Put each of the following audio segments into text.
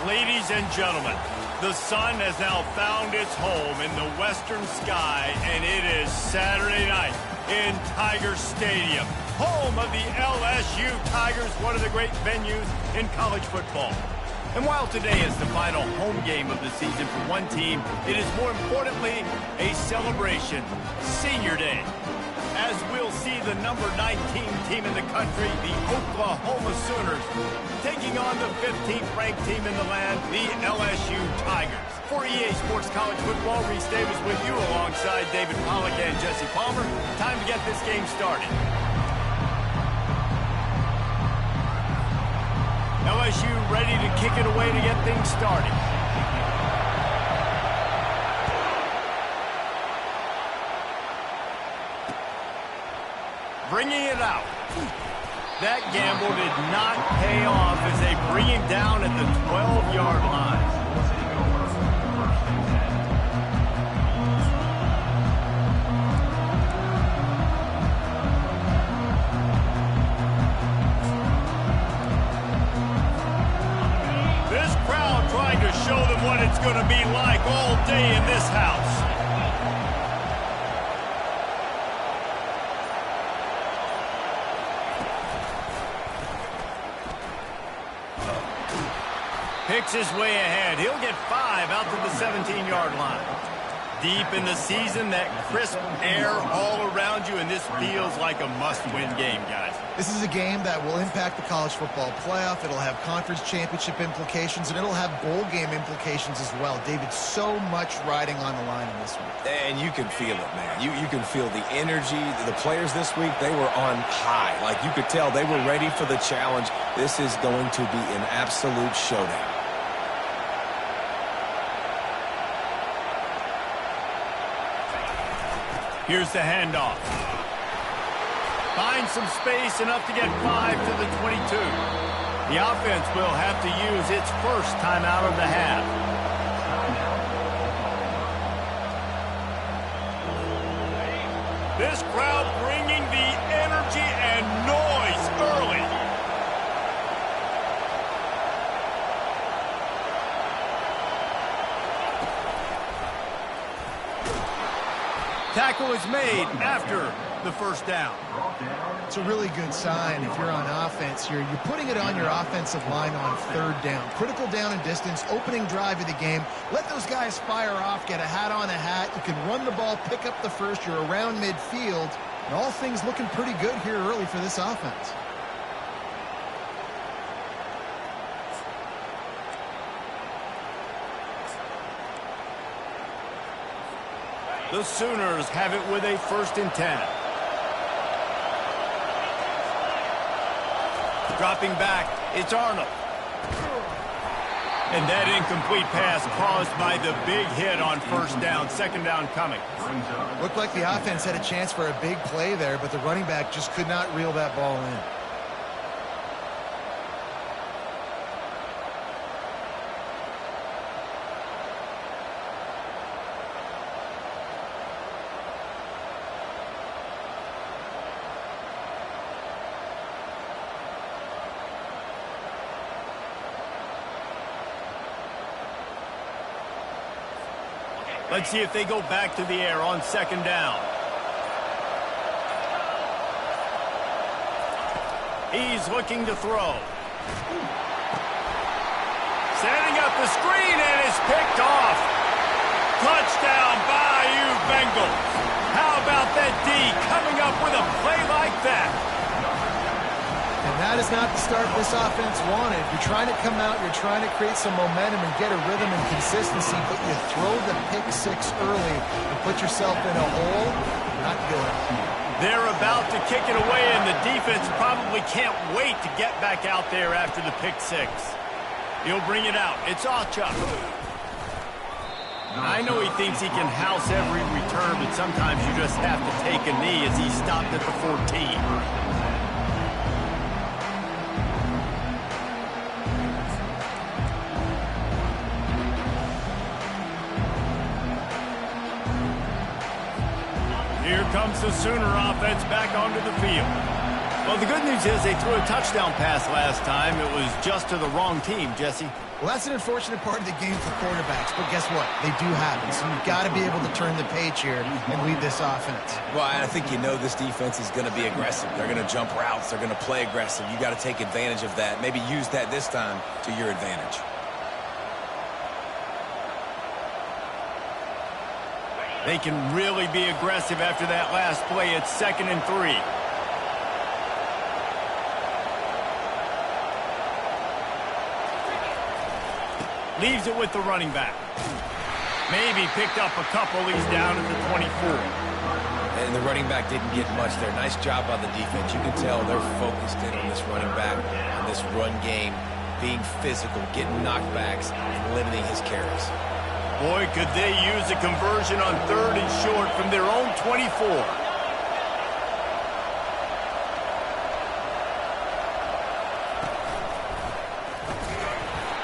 Ladies and gentlemen, the sun has now found its home in the western sky, and it is Saturday night in Tiger Stadium, home of the LSU Tigers, one of the great venues in college football. And while today is the final home game of the season for one team, it is more importantly a celebration, Senior Day. As we'll see the number 19 team in the country, the Oklahoma Sooners, taking on the 15th ranked team in the land, the LSU Tigers. For EA Sports College Football, Reese Davis with you alongside David Pollack and Jesse Palmer. Time to get this game started. LSU ready to kick it away to get things started. Bringing it out. That gamble did not pay off as they bring him down at the 12-yard line. This crowd trying to show them what it's going to be like all day in this house. Picks his way ahead. He'll get 5 out to the 17-yard line. Deep in the season, that crisp air all around you, and this feels like a must-win game, guys. This is a game that will impact the college football playoff. It'll have conference championship implications, and it'll have bowl game implications as well. David, so much riding on the line in this one. And you can feel it, man. You can feel the energy. The players this week, they were on high. Like, you could tell they were ready for the challenge. This is going to be an absolute showdown. Here's the handoff. Finds some space, enough to get 5 to the 22. The offense will have to use its first timeout of the half. This crowd bringing the energy and noise early. Tackle is made after the first down. It's a really good sign if you're on offense here. You're putting it on your offensive line on 3rd down. Critical down and distance, opening drive of the game. Let those guys fire off, get a hat on a hat. You can run the ball, pick up the first. You're around midfield. And all things looking pretty good here early for this offense. The Sooners have it with a 1st and 10. Dropping back, it's Arnold. And that incomplete pass caused by the big hit on 1st down, 2nd down coming. Looked like the offense had a chance for a big play there, but the running back just could not reel that ball in. Let's see if they go back to the air on 2nd down. He's looking to throw. Setting up the screen, and it's picked off. Touchdown, Bayou Bengals. How about that D coming up with a play like that? And that is not the start this offense wanted. You're trying to come out, you're trying to create some momentum and get a rhythm and consistency, but you throw the pick 6 early and put yourself in a hole. Not good. They're about to kick it away, and the defense probably can't wait to get back out there after the pick 6. He'll bring it out. It's Achuk. I know he thinks he can house every return, but sometimes you just have to take a knee as he stopped at the 14. Here comes the Sooner offense back onto the field. Well, the good news is they threw a touchdown pass last time. It was just to the wrong team, Jesse. Well, that's an unfortunate part of the game for quarterbacks, but guess what? They do happen, so you've got to be able to turn the page here and lead this offense. Well, I think you know this defense is going to be aggressive. They're going to jump routes. They're going to play aggressive. You got to take advantage of that. Maybe use that this time to your advantage. They can really be aggressive after that last play. It's 2nd and 3. Leaves it with the running back. Maybe picked up a couple. He's down at the 24. And the running back didn't get much there. Nice job by the defense. You can tell they're focused in on this running back, on this run game, being physical, getting knockbacks, and limiting his carries. Boy, could they use a conversion on 3rd and short from their own 24.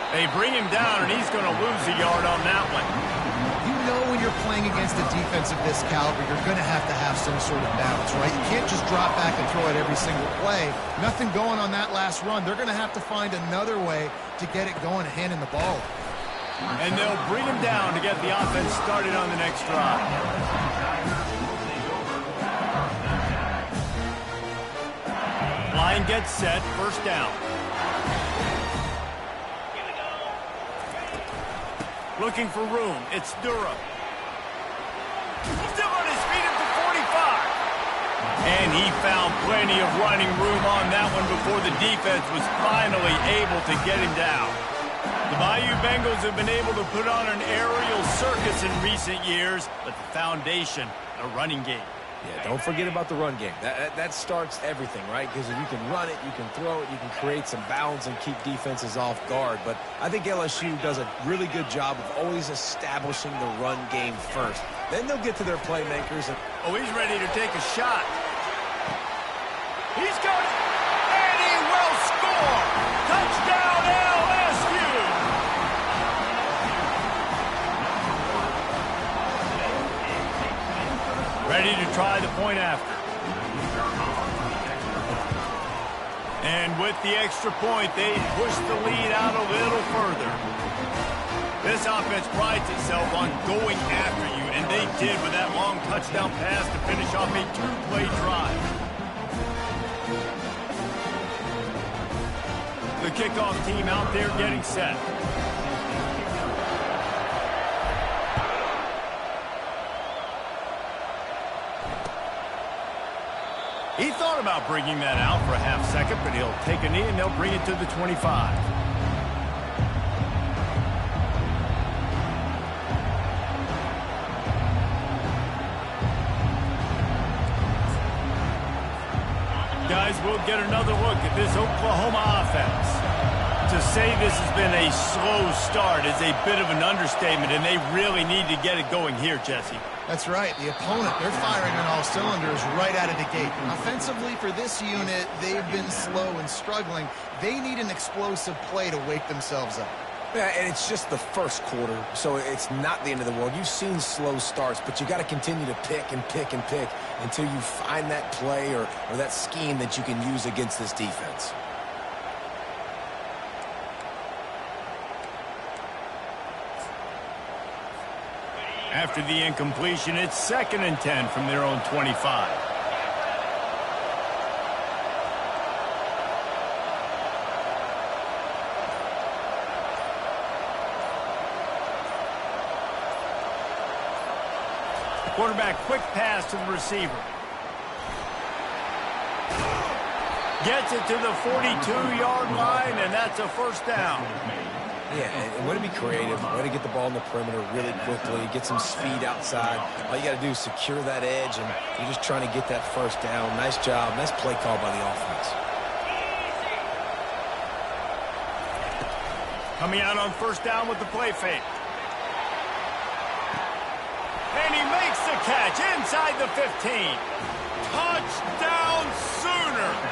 They bring him down, and he's going to lose a yard on that one. You know when you're playing against a defense of this caliber, you're going to have some sort of balance, right? You can't just drop back and throw it every single play. Nothing going on that last run. They're going to have to find another way to get it going and handing the ball. And they'll bring him down to get the offense started on the next drive. Line gets set, 1st down. Looking for room. It's Durham. Still on his feet at the 45. And he found plenty of running room on that one before the defense was finally able to get him down. The Bayou Bengals have been able to put on an aerial circus in recent years, but the foundation, the running game. Yeah, don't forget about the run game. That starts everything, right? Because if you can run it, you can throw it, you can create some balance and keep defenses off guard. But I think LSU does a really good job of always establishing the run game first. Then they'll get to their playmakers. Oh, he's ready to take a shot. He's got it, and he will score. Touchdown, LSU. Ready to try the point after. And with the extra point, they push the lead out a little further. This offense prides itself on going after you, and they did with that long touchdown pass to finish off a 2-play drive. The kickoff team out there getting set. He thought about bringing that out for a half second, but he'll take a knee and they'll bring it to the 25. Guys, we'll get another look at this Oklahoma offense. To say this has been a slow start is a bit of an understatement, and they really need to get it going here, Jesse. That's right. The opponent, they're firing on all cylinders right out of the gate. Offensively, for this unit, they've been slow and struggling. They need an explosive play to wake themselves up. Yeah, and it's just the first quarter, so it's not the end of the world. You've seen slow starts, but you got to continue to pick and pick and pick until you find that play or that scheme that you can use against this defense. After the incompletion, it's 2nd and 10 from their own 25. Quarterback, quick pass to the receiver. Gets it to the 42-yard line, and that's a 1st down. Yeah, and way to be creative, way to get the ball in the perimeter really quickly, get some speed outside. All you got to do is secure that edge, and you're just trying to get that 1st down. Nice job. Nice play call by the offense. Coming out on 1st down with the play fake. And he makes the catch inside the 15. Touchdown Sooners.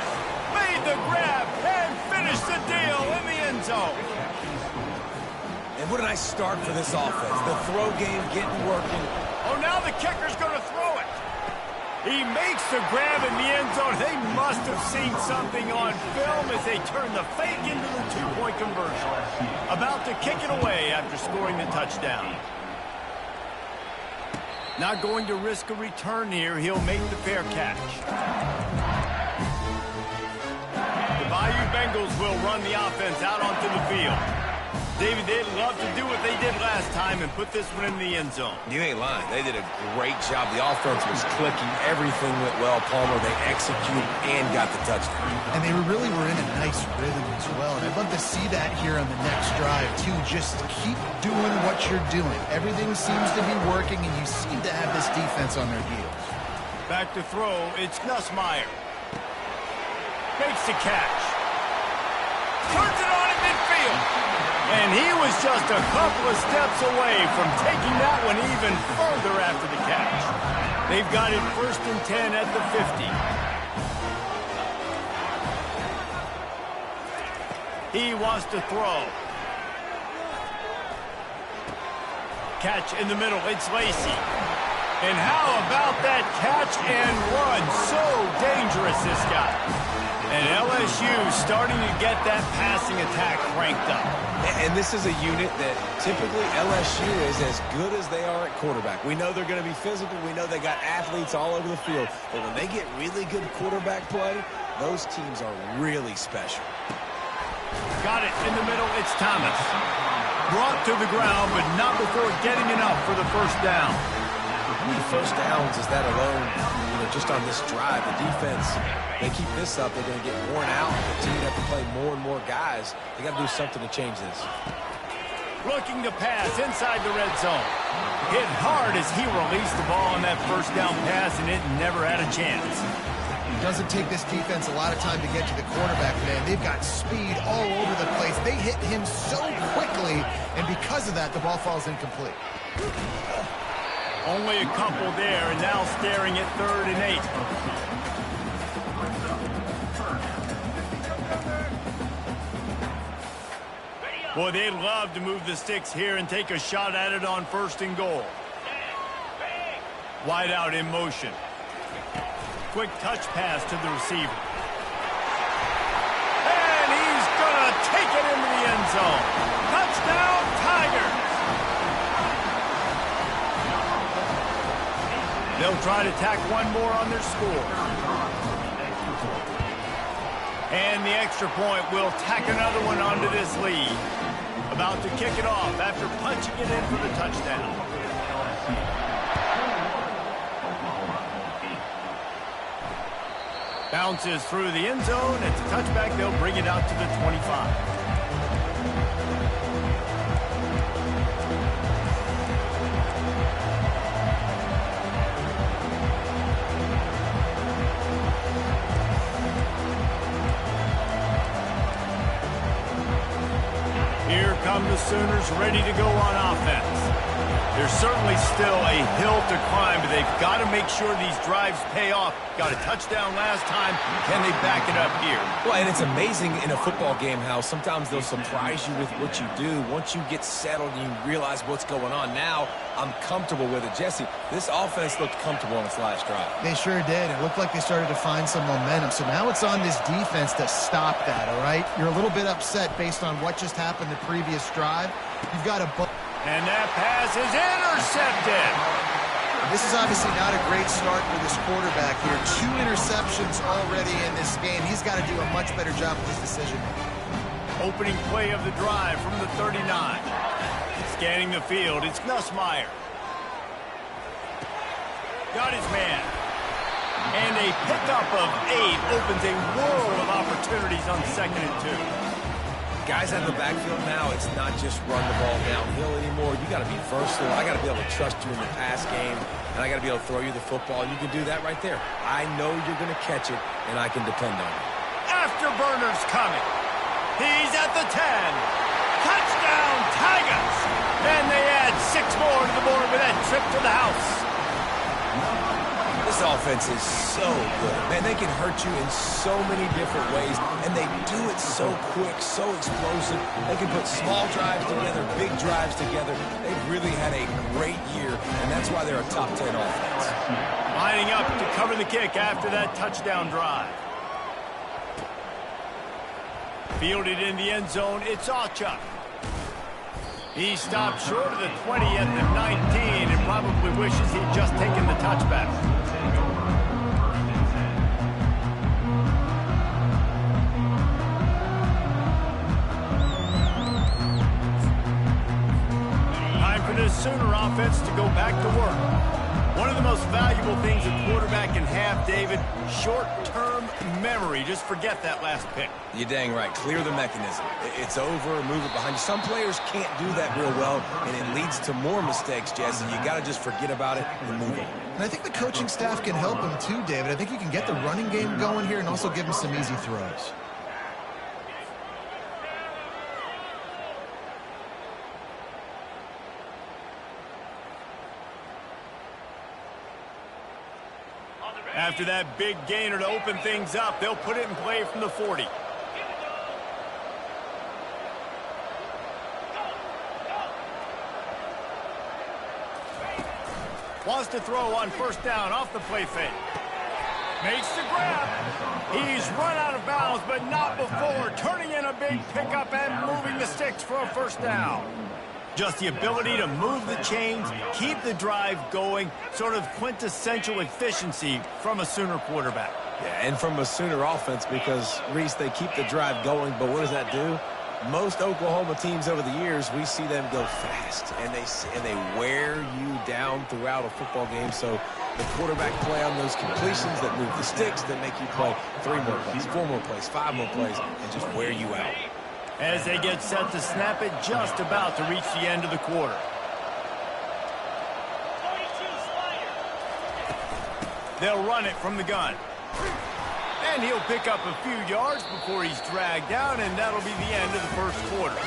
Made the grab and finished the deal in the end zone. And what a nice start for this offense. The throw game getting working. Oh, now the kicker's going to throw it. He makes the grab in the end zone. They must have seen something on film as they turn the fake into the two-point conversion. About to kick it away after scoring the touchdown. Not going to risk a return here. He'll make the fair catch. The Bayou Bengals will run the offense out onto the field. David, they'd love to do what they did last time and put this one in the end zone. You ain't lying. They did a great job. The offense was clicking. Everything went well. Palmer, they executed and got the touchdown. And they really were in a nice rhythm as well. And I'd love to see that here on the next drive, too. Just keep doing what you're doing. Everything seems to be working, and you seem to have this defense on their heels. Back to throw. It's Nussmeier. Makes the catch. Turns it on in midfield. And he was just a couple of steps away from taking that one even further after the catch. They've got it 1st and 10 at the 50. He wants to throw. Catch in the middle. It's Lacey. And how about that catch and run? So dangerous, this guy. And LSU starting to get that passing attack cranked up. And this is a unit that typically LSU is as good as they are at quarterback. We know they're going to be physical. We know they got athletes all over the field. But when they get really good quarterback play, those teams are really special. Got it in the middle. It's Thomas. Brought to the ground, but not before getting enough for the first down. How many first downs is that alone, just on this drive? The defense, they keep this up, they're going to get worn out, continue to have to play more and more guys. They got to do something to change this. Looking to pass inside the red zone. Hit hard as he released the ball on that first down pass, and it never had a chance. It doesn't take this defense a lot of time to get to the quarterback, man. They've got speed all over the place. They hit him so quickly, and because of that, the ball falls incomplete. Only a couple there, and now staring at 3rd and 8. Boy, they'd love to move the sticks here and take a shot at it on 1st and goal. Wide out in motion. Quick touch pass to the receiver. And he's going to take it into the end zone. Touchdown, Tigers! They'll try to tack one more on their score. And the extra point will tack another one onto this lead. About to kick it off after punching it in for the touchdown. Bounces through the end zone. It's a touchback. They'll bring it out to the 25. Come the Sooners ready to go on offense. There's certainly still a hill to climb, but they've got to make sure these drives pay off. Got a touchdown last time. Can they back it up here? Well, and it's amazing in a football game how sometimes they'll surprise you with what you do. Once you get settled and you realize what's going on, now I'm comfortable with it. Jesse, this offense looked comfortable on its last drive. They sure did. It looked like they started to find some momentum. So now it's on this defense to stop that, all right? You're a little bit upset based on what just happened the previous drive. You've got to... And that pass is intercepted. This is obviously not a great start for this quarterback here. 2 interceptions already in this game. He's got to do a much better job with his decision-making. Opening play of the drive from the 39. Scanning the field, it's Nussmeier. Got his man. And a pickup of 8 opens a world of opportunities on 2nd and 2. Guys out of the backfield now, it's not just run the ball downhill anymore. You got to be versatile. I got to be able to trust you in the pass game, and I got to be able to throw you the football. You can do that right there. I know you're going to catch it, and I can depend on it. Afterburner's coming. He's at the 10. Touchdown, Tigers! And they add 6 more to the board with that trip to the house. This offense is so good. Man, they can hurt you in so many different ways, and they do it so quick, so explosive. They can put small drives together, big drives together. They've really had a great year and that's why they're a top 10 offense. Lining up to cover the kick after that touchdown drive. Fielded in the end zone, it's Achuk. He stopped short of the 20 at the 19 and probably wishes he'd just taken the touchback. Time for this Sooner offense to go back to work. One of the most valuable things a quarterback can have, David, short-term memory. Just forget that last pick. You're dang right. Clear the mechanism. It's over, move it behind you. Some players can't do that real well, and it leads to more mistakes, Jesse. You got to just forget about it and move on. And I think the coaching staff can help him too, David. I think you can get the running game going here and also give him some easy throws. After that big gainer to open things up, they'll put it in play from the 40. Wants to throw on first down off the play fake. Makes the grab. He's run out of bounds, but not before turning in a big pickup and moving the sticks for a first down. Just the ability to move the chains, keep the drive going, sort of quintessential efficiency from a Sooner quarterback. Yeah, and from a Sooner offense because, Reese, they keep the drive going, but what does that do? Most Oklahoma teams over the years, we see them go fast, and they wear you down throughout a football game. So the quarterback play on those completions that move the sticks, that make you play 3 more plays, 4 more plays, 5 more plays, and just wear you out. As they get set to snap it, just about to reach the end of the quarter. They'll run it from the gun. And he'll pick up a few yards before he's dragged down, and that'll be the end of the first quarter.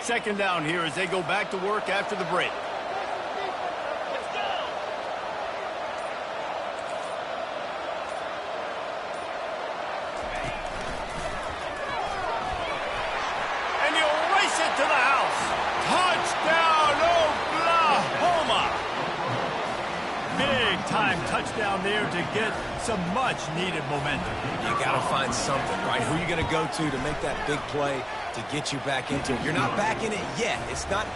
Second down here as they go back to work after the break. And he'll race it to the house. Touchdown, Oklahoma! Big time touchdown there to get some much needed momentum. You got to find something, right? Who are you going to go to make that big play to get you back into it? You're not back in it yet. It's not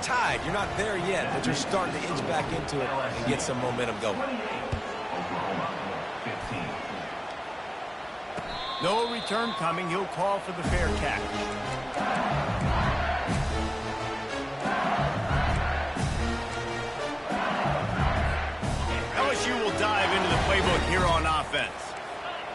tied. You're not there yet, but you're starting to inch back into it and get some momentum going. No return coming. He'll call for the fair catch. LSU will dive into the playbook here on offense.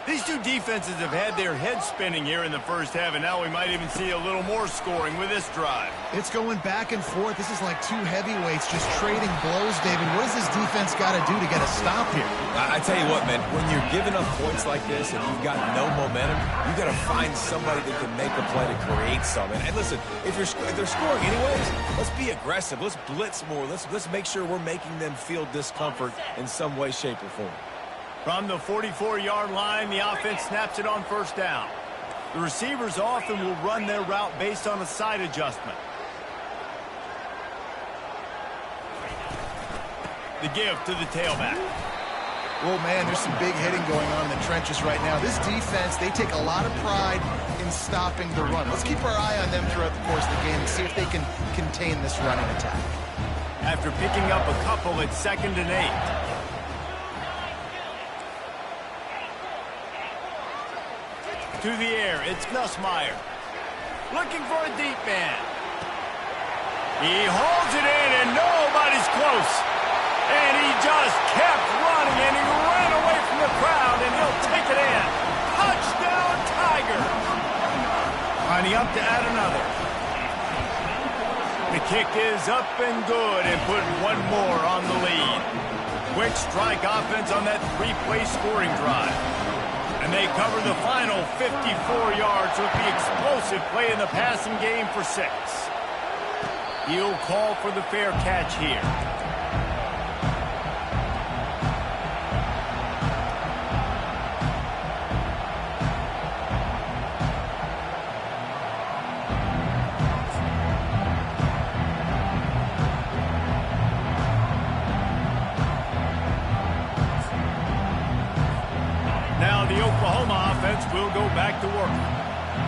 These two defenses have had their heads spinning here in the first half, and now we might even see a little more scoring with this drive. It's going back and forth. This is like two heavyweights just trading blows, David. What does this defense got to do to get a stop here? I tell you what, man, when you're giving up points like this and you've got no momentum, you got to find somebody that can make a play to create something. And listen, if they're scoring anyways, let's be aggressive. Let's blitz more. Let's make sure we're making them feel discomfort in some way, shape, or form. From the 44-yard line, the offense snaps it on first down. The receivers often will run their route based on a side adjustment. The give to the tailback. Well, man, there's some big hitting going on in the trenches right now. This defense, they take a lot of pride in stopping the run. Let's keep our eye on them throughout the course of the game and see if they can contain this running attack. After picking up a couple, it's 2nd and 8. To the air, it's Nussmeier. Looking for a deep man. He holds it in, and nobody's close. And he just kept running, and he ran away from the crowd, and he'll take it in. Touchdown, Tigers. Lining up to add another. The kick is up and good, and put one more on the lead. Quick strike offense on that 3-play scoring drive. And they cover the final 54 yards with the explosive play in the passing game for 6. He'll call for the fair catch here. offense will go back to work.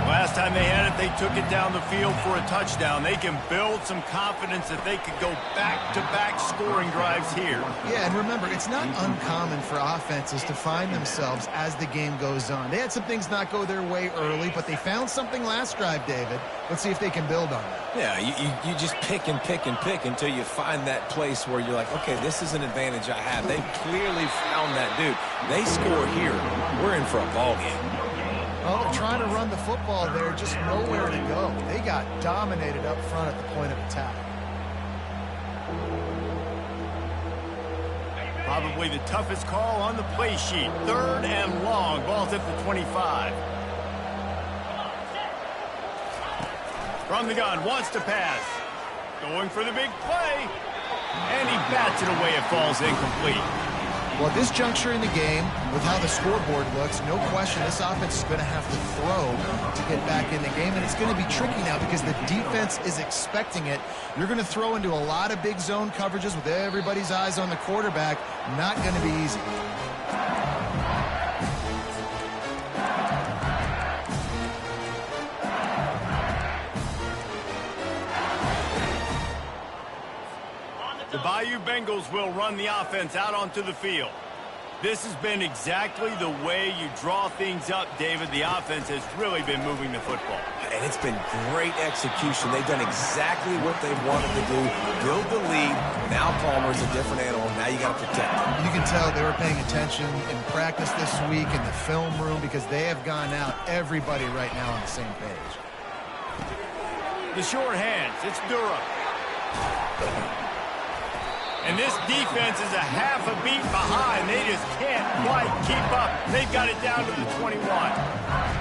Last time they had it, they took it down the field for a touchdown. They can build some confidence that they could go back-to-back scoring drives here. Yeah, and remember, it's not uncommon for offenses to find themselves as the game goes on. They had some things not go their way early, but they found something last drive, David. Let's see if they can build on that. Yeah, you just pick and pick and pick until you find that place where you're like, okay, this is an advantage I have. They clearly found that dude. They score here, we're in for a ball game. Well, they're trying to run the football there, just nowhere to go. They got dominated up front at the point of attack. Probably the toughest call on the play sheet. 3rd and long. Ball's at the 25. From the gun, wants to pass. Going for the big play. And he bats it away. It falls incomplete. Well, at this juncture in the game, with how the scoreboard looks, no question this offense is going to have to throw to get back in the game, and it's going to be tricky now because the defense is expecting it. You're going to throw into a lot of big zone coverages with everybody's eyes on the quarterback. Not going to be easy. The Bayou Bengals will run the offense out onto the field. This has been exactly the way you draw things up, David. The offense has really been moving the football. And it's been great execution. They've done exactly what they wanted to do. Build the lead. Now Palmer's a different animal. Now you got to protect him. You can tell they were paying attention in practice this week in the film room because they have gone out, everybody right now on the same page. The short hands. It's Durham. And this defense is a half a beat behind. They just can't quite keep up. They've got it down to the 21.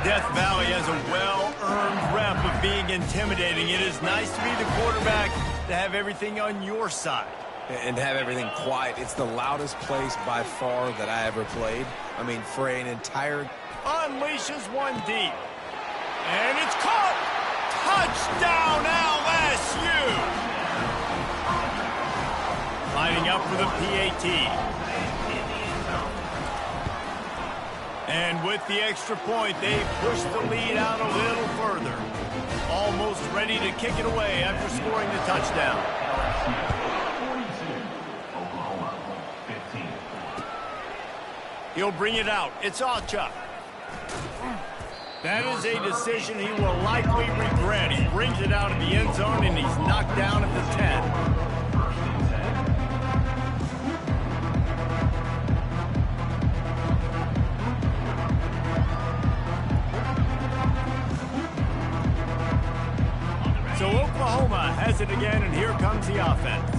Death Valley has a well-earned rep of being intimidating. It is nice to be the quarterback, to have everything on your side. And have everything quiet. It's the loudest place by far that I ever played. I mean, for an entire... Unleashes one deep. And it's caught. Touchdown, LSU. Lining up for the PAT. And with the extra point, they push the lead out a little further. Almost ready to kick it away after scoring the touchdown. He'll bring it out. It's Ocha. That is a decision he will likely regret. He brings it out of the end zone, and he's knocked down at the 10. So Oklahoma has it again, and here comes the offense.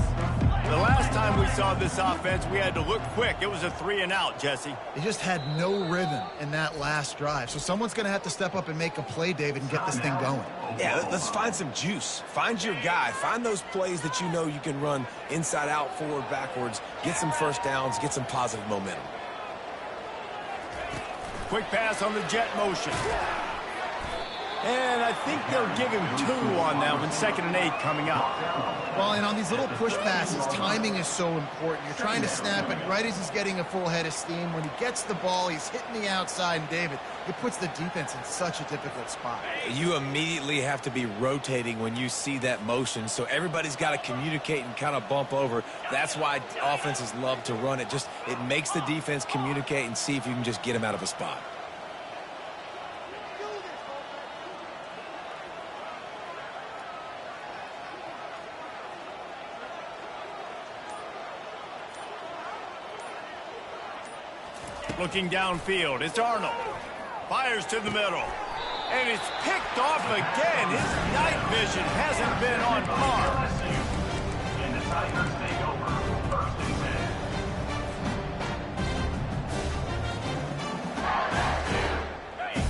The last time we saw this offense, we had to look quick. It was a 3-and-out, Jesse. They just had no rhythm in that last drive. So someone's going to have to step up and make a play, David, and get this thing going. Yeah, let's find some juice. Find your guy. Find those plays that you know you can run inside out, forward, backwards. Get some first downs. Get some positive momentum. Quick pass on the jet motion. And I think they'll give him 2 on that one. 2nd and 8 coming up. Well, and on these little push passes, timing is so important. You're trying to snap it right as he's getting a full head of steam. When he gets the ball, he's hitting the outside. And, David, it puts the defense in such a difficult spot. You immediately have to be rotating when you see that motion. So everybody's got to communicate and kind of bump over. That's why offenses love to run it. It makes the defense communicate and see if you can just get him out of a spot. Looking downfield, it's Arnold. Fires to the middle. And it's picked off again. His night vision hasn't been on par.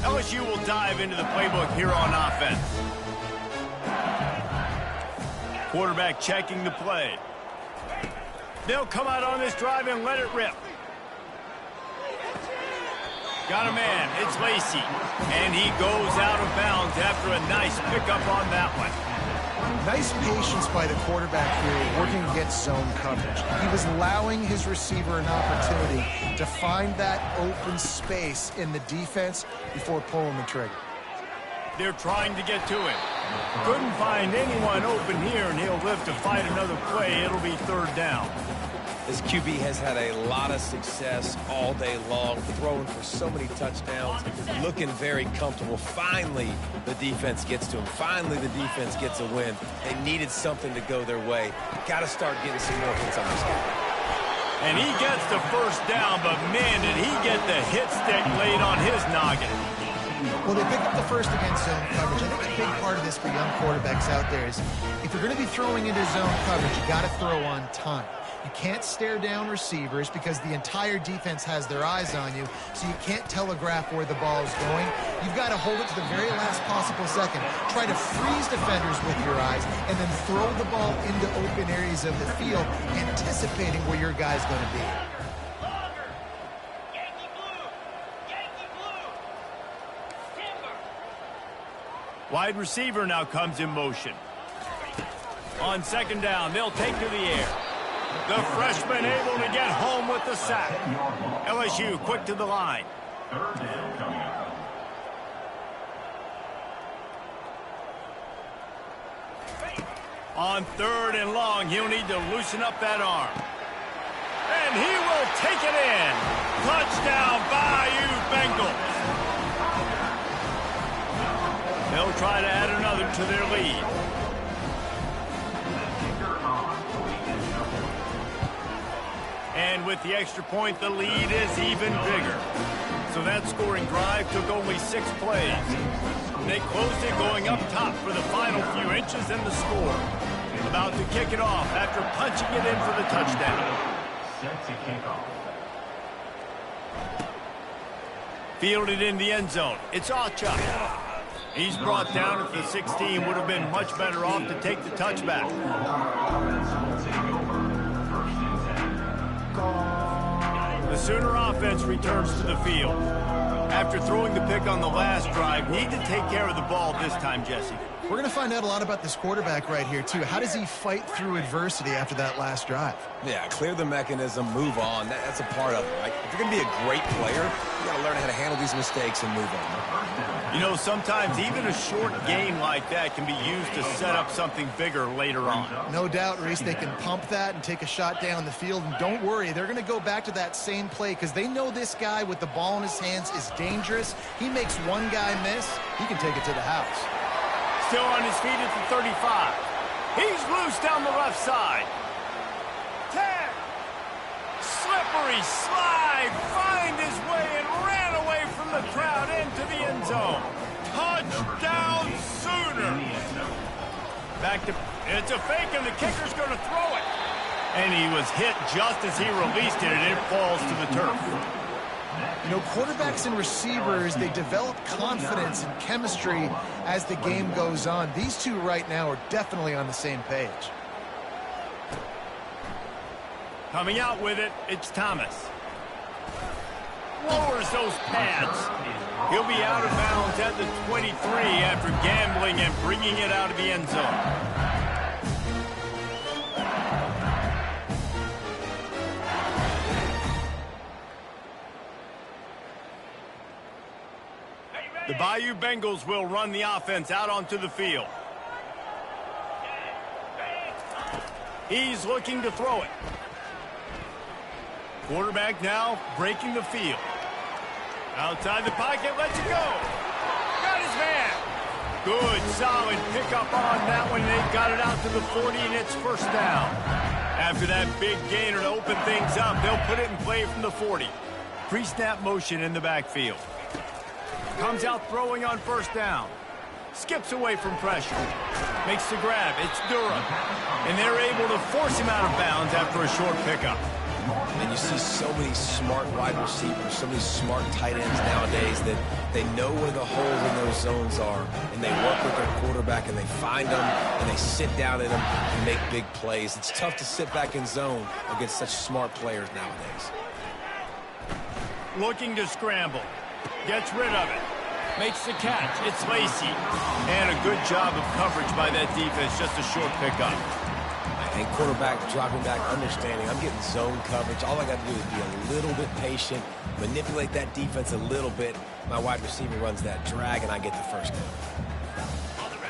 LSU will dive into the playbook here on offense. Quarterback checking the play. They'll come out on this drive and let it rip. Got a man. It's Lacey. And he goes out of bounds after a nice pickup on that one. Nice patience by the quarterback here, working against zone coverage. He was allowing his receiver an opportunity to find that open space in the defense before pulling the trigger. They're trying to get to him. Couldn't find anyone open here, and he'll live to fight another play. It'll be third down. This QB has had a lot of success all day long, throwing for so many touchdowns, looking very comfortable. Finally, the defense gets to him. Finally, the defense gets a win. They needed something to go their way. Got to start getting some more hits on this guy. And he gets the first down, but man, did he get the hit stick laid on his noggin. Well, they picked up the first against zone coverage. I think a big part of this for young quarterbacks out there is if you're going to be throwing into zone coverage, you got to throw on time. You can't stare down receivers because the entire defense has their eyes on you, so you can't telegraph where the ball is going. You've got to hold it to the very last possible second. Try to freeze defenders with your eyes, and then throw the ball into open areas of the field, anticipating where your guy's going to be. Wide receiver now comes in motion. On second down, they'll take to the air. The freshman able to get home with the sack. LSU quick to the line. On third and long, he'll need to loosen up that arm. And he will take it in. Touchdown, Bayou Bengals. They'll try to add another to their lead. And with the extra point, the lead is even bigger. So that scoring drive took only 6 plays. They closed it going up top for the final few inches in the score. About to kick it off after punching it in for the touchdown. Set to kick off. Fielded in the end zone. It's Ocha. He's brought down at the 16. Would have been much better off to take the touchback. The Sooner offense returns to the field. After throwing the pick on the last drive, need to take care of the ball this time, Jesse. We're going to find out a lot about this quarterback right here, too. How does he fight through adversity after that last drive? Yeah, clear the mechanism, move on. That's a part of it, right? If you're going to be a great player, you got to learn how to handle these mistakes and move on. You know, sometimes even a short game like that can be used to set up something bigger later on. No doubt, Reese, they can pump that and take a shot down the field. And don't worry, they're going to go back to that same play because they know this guy with the ball in his hands is dangerous. He makes one guy miss, he can take it to the house. Still on his feet at the 35. He's loose down the left side. 10. Slippery slide. Find his way and ran away from the crowd into the end zone. Touchdown Sooner. Back to, it's a fake and the kicker's going to throw it. And he was hit just as he released it and it falls to the turf. You know, quarterbacks and receivers, they develop confidence and chemistry as the game goes on. These two right now are definitely on the same page. Coming out with it, it's Thomas. Lowers those pads. He'll be out of bounds at the 23 after gambling and bringing it out of the end zone. The Bayou Bengals will run the offense out onto the field. He's looking to throw it. Quarterback now breaking the field. Outside the pocket, lets it go. Got his man. Good, solid pickup on that one. They got it out to the 40, and it's first down. After that big gainer to open things up, they'll put it in play from the 40. Pre-snap motion in the backfield. Comes out throwing on first down. Skips away from pressure. Makes the grab. It's Durham. And they're able to force him out of bounds after a short pickup. And you see so many smart wide receivers, so many smart tight ends nowadays that they know where the holes in those zones are, and they work with their quarterback, and they find them, and they sit down in them and make big plays. It's tough to sit back in zone against such smart players nowadays. Looking to scramble. Gets rid of it. Makes the catch. It's Lsu. And a good job of coverage by that defense. Just a short pickup. And quarterback dropping back, understanding I'm getting zone coverage. All I got to do is be a little bit patient, manipulate that defense a little bit. My wide receiver runs that drag, and I get the first down.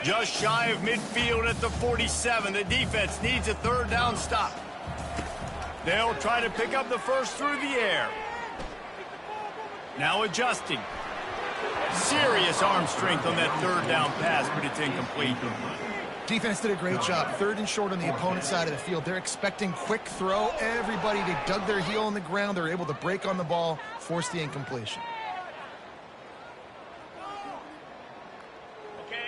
Just shy of midfield at the 47. The defense needs a third down stop. They'll try to pick up the first through the air. Now adjusting. Serious arm strength on that third down pass, but it's incomplete. Defense did a great job. Third and short on the opponent's side of the field. They're expecting quick throw. Everybody, they dug their heel on the ground. They're able to break on the ball, force the incompletion.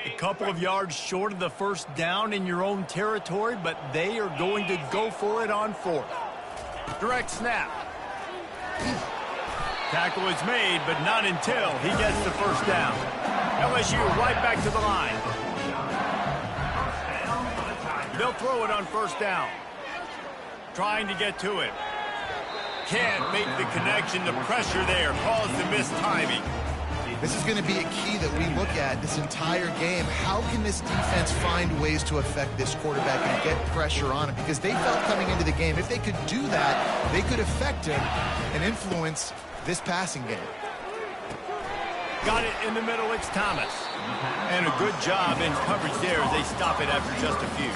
A couple of yards short of the first down in your own territory, but they are going to go for it on fourth. Direct snap. Tackle is made, but not until he gets the first down. LSU right back to the line. They'll throw it on first down. Trying to get to it. Can't make the connection. The pressure there caused the missed timing. This is going to be a key that we look at this entire game. How can this defense find ways to affect this quarterback and get pressure on him? Because they felt coming into the game, if they could do that, they could affect him and influence this passing game. Got it in the middle, it's Thomas. And a good job in coverage there as they stop it after just a few.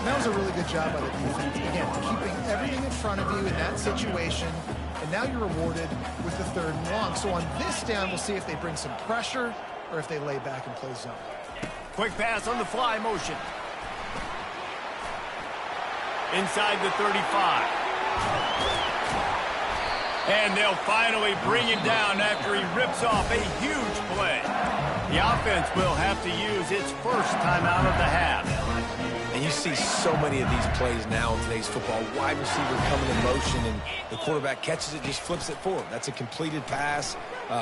That was a really good job by the defense. Again, keeping everything in front of you in that situation, and now you're rewarded with the third and long. So on this down, we'll see if they bring some pressure or if they lay back and play zone. Quick pass on the fly motion. Inside the 35. And they'll finally bring him down after he rips off a huge play. The offense will have to use its first timeout of the half. And you see so many of these plays now in today's football. Wide receiver coming in motion, and the quarterback catches it, just flips it forward. That's a completed pass.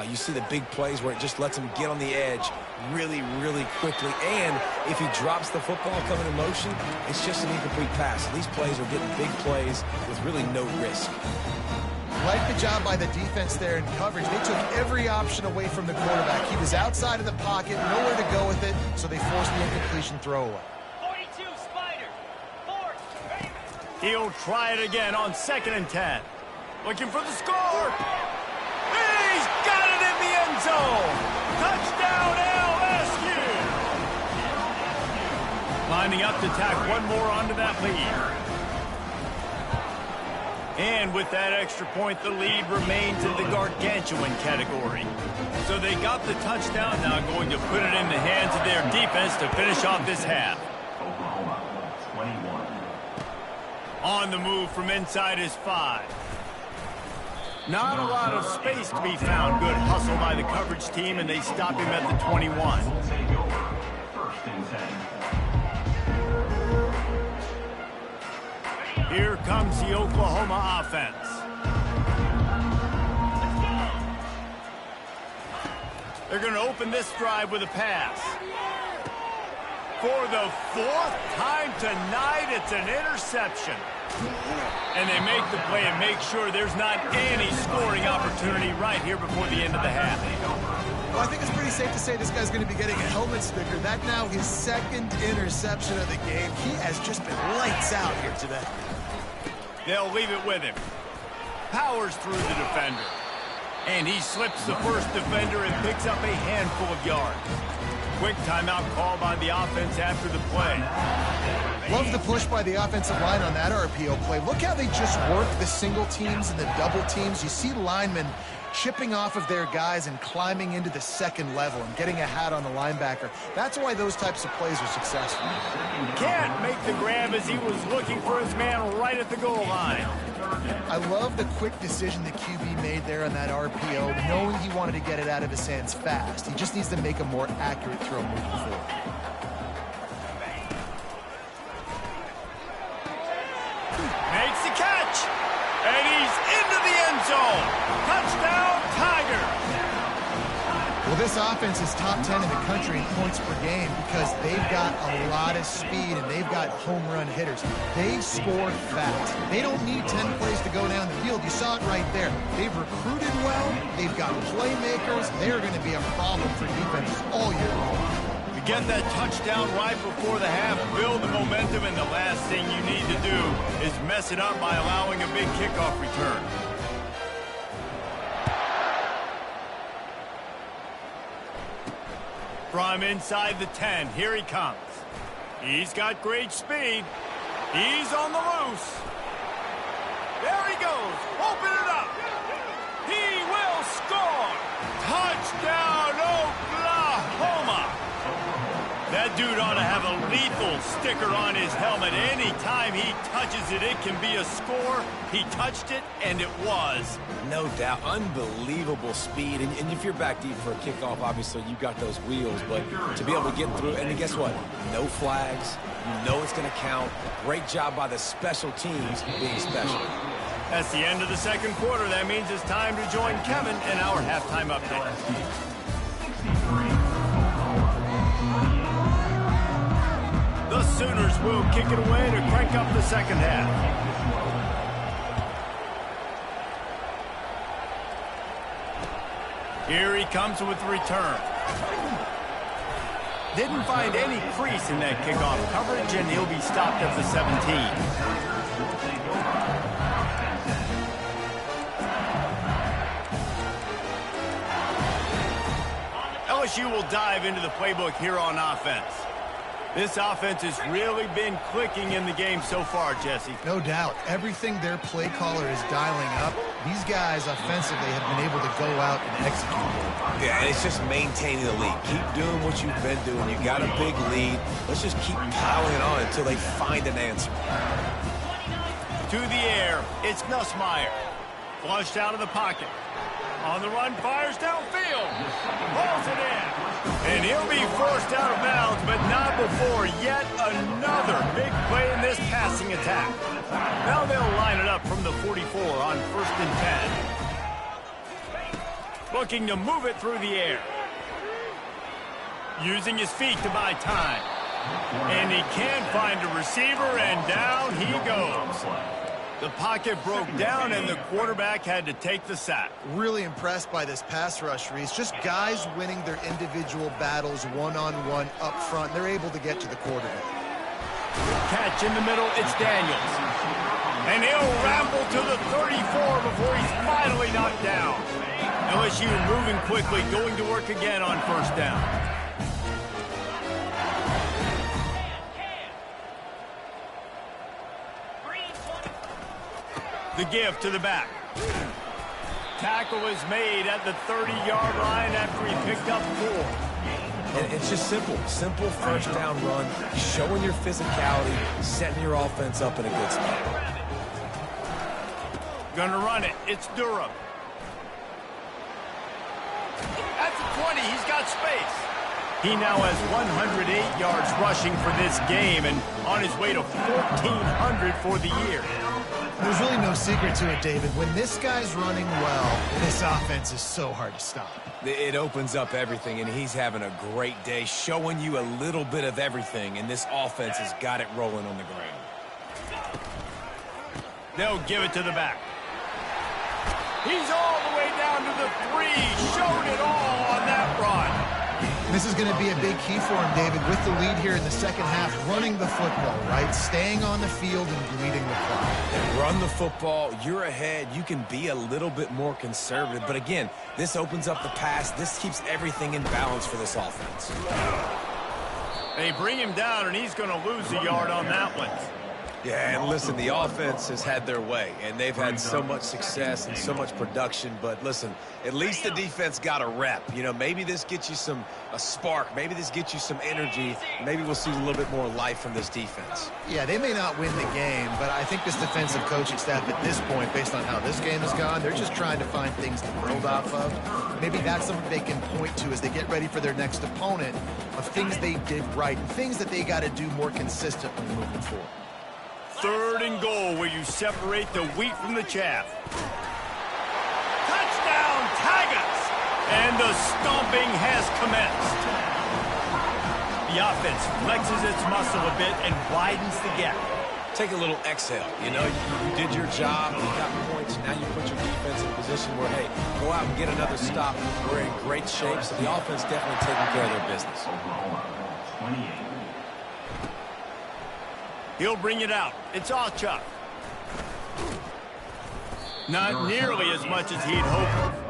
You see the big plays where it just lets him get on the edge really, really quickly. And if he drops the football coming in motion, it's just an incomplete pass. These plays are getting big plays with really no risk. Like the job by the defense there in coverage. They took every option away from the quarterback. He was outside of the pocket, nowhere to go with it, so they forced the incompletion throwaway. 42, Spider. He'll try it again on 2nd and 10. Looking for the score. He's got it in the end zone. Touchdown, LSU. Lining up to tack one more onto that lead. And with that extra point, the lead remains in the gargantuan category. So they got the touchdown, now going to put it in the hands of their defense to finish off this half. Oklahoma, 21. On the move from inside his 5. Not a lot of space to be found. Good hustle by the coverage team, and they stop him at the 21. We'll take over. 1st and 10. Here comes the Oklahoma offense. They're going to open this drive with a pass. For the 4th time tonight, it's an interception. And they make the play and make sure there's not any scoring opportunity right here before the end of the half. Well, I think it's pretty safe to say this guy's going to be getting a helmet sticker. That now his 2nd interception of the game. He has just been lights out here today. They'll leave it with him. Powers through the defender. And he slips the first defender and picks up a handful of yards. Quick timeout call by the offense after the play. Love the push by the offensive line on that RPO play. Look how they just work the single teams and the double teams. You see linemen chipping off of their guys and climbing into the 2nd level and getting a hat on the linebacker. That's why those types of plays are successful. Can't make the grab as he was looking for his man right at the goal line. I love the quick decision the QB made there on that RPO, knowing he wanted to get it out of his hands fast. He just needs to make a more accurate throw moving forward. Makes the catch. And he's into the end zone. Touchdown, Tigers. Well, this offense is top 10 in the country in points per game because they've got a lot of speed and they've got home run hitters. They score fast. They don't need 10 plays to go down the field. You saw it right there. They've recruited well. They've got playmakers. They're going to be a problem for defenses all year long. You get that touchdown right before the half, build the momentum, and the last thing you need to do is mess it up by allowing a big kickoff return. From inside the 10, here he comes. He's got great speed. He's on the loose. There he goes. Open it up. He will score. Touchdown, Oklahoma. That dude ought to have a lethal sticker on his helmet. Anytime he touches it, it can be a score. He touched it, and it was. No doubt. Unbelievable speed. And if you're back deep for a kickoff, obviously you've got those wheels. But to be able to get through, and then guess what? No flags. You know it's going to count. Great job by the special teams being special. That's the end of the second quarter. That means it's time to join Kevin in our halftime update. The Sooners will kick it away to crank up the second half. Here he comes with the return. Didn't find any crease in that kickoff coverage, and he'll be stopped at the 17. LSU will dive into the playbook here on offense. This offense has really been clicking in the game so far, Jesse. No doubt. Everything their play caller is dialing up, these guys offensively have been able to go out and execute. Yeah, and it's just maintaining the lead. Keep doing what you've been doing. You got a big lead. Let's just keep piling on until they find an answer. To the air, it's Nussmeier. Flushed out of the pocket. On the run, fires downfield. Pulls it in. And he'll be forced out of bounds, but not before yet another big play in this passing attack. Now they'll line it up from the 44 on 1st and 10. Looking to move it through the air. Using his feet to buy time. And he can't find a receiver, and down he goes. The pocket broke down, and the quarterback had to take the sack. Really impressed by this pass rush, Reese. Just guys winning their individual battles one-on-one up front. They're able to get to the quarterback. Catch in the middle, it's Daniels. And he'll ramble to the 34 before he's finally knocked down. LSU moving quickly, going to work again on 1st down. The give to the back. Tackle is made at the 30-yard line after he picked up 4. And it's just simple. Simple 1st down run, showing your physicality, setting your offense up in a good spot. Gonna run it. It's Durham. At the 20, he's got space. He now has 108 yards rushing for this game and on his way to 1,400 for the year. There's really no secret to it, David. When this guy's running well, this offense is so hard to stop. It opens up everything, and he's having a great day, showing you a little bit of everything, and this offense has got it rolling on the ground. They'll give it to the back. He's all the way down to the 3. Showed it all on that run. This is going to be a big key for him, David, with the lead here in the second half, running the football, right? Staying on the field and bleeding the clock. And run the football, you're ahead, you can be a little bit more conservative. But again, this opens up the pass. This keeps everything in balance for this offense. They bring him down, and he's going to lose a yard on that one. Yeah, and listen, the offense has had their way, and they've had so much success and so much production. But listen, at least the defense got a rep. You know, maybe this gets you a spark. Maybe this gets you some energy. Maybe we'll see a little bit more life from this defense. Yeah, they may not win the game, but I think this defensive coaching staff at this point, based on how this game has gone, they're just trying to find things to build off of. Maybe that's something they can point to as they get ready for their next opponent of things they did right and things that they got to do more consistently moving forward. 3rd and goal, where you separate the wheat from the chaff. Touchdown, Tigers! And the stomping has commenced. The offense flexes its muscle a bit and widens the gap. Take a little exhale. You know, you did your job. You got points. Now you put your defense in a position where, hey, go out and get another stop. We're in great shape, so the offense definitely taking care of their business. Oklahoma, 28. He'll bring it out. It's all Chuck. Not nearly as much as he'd hoped.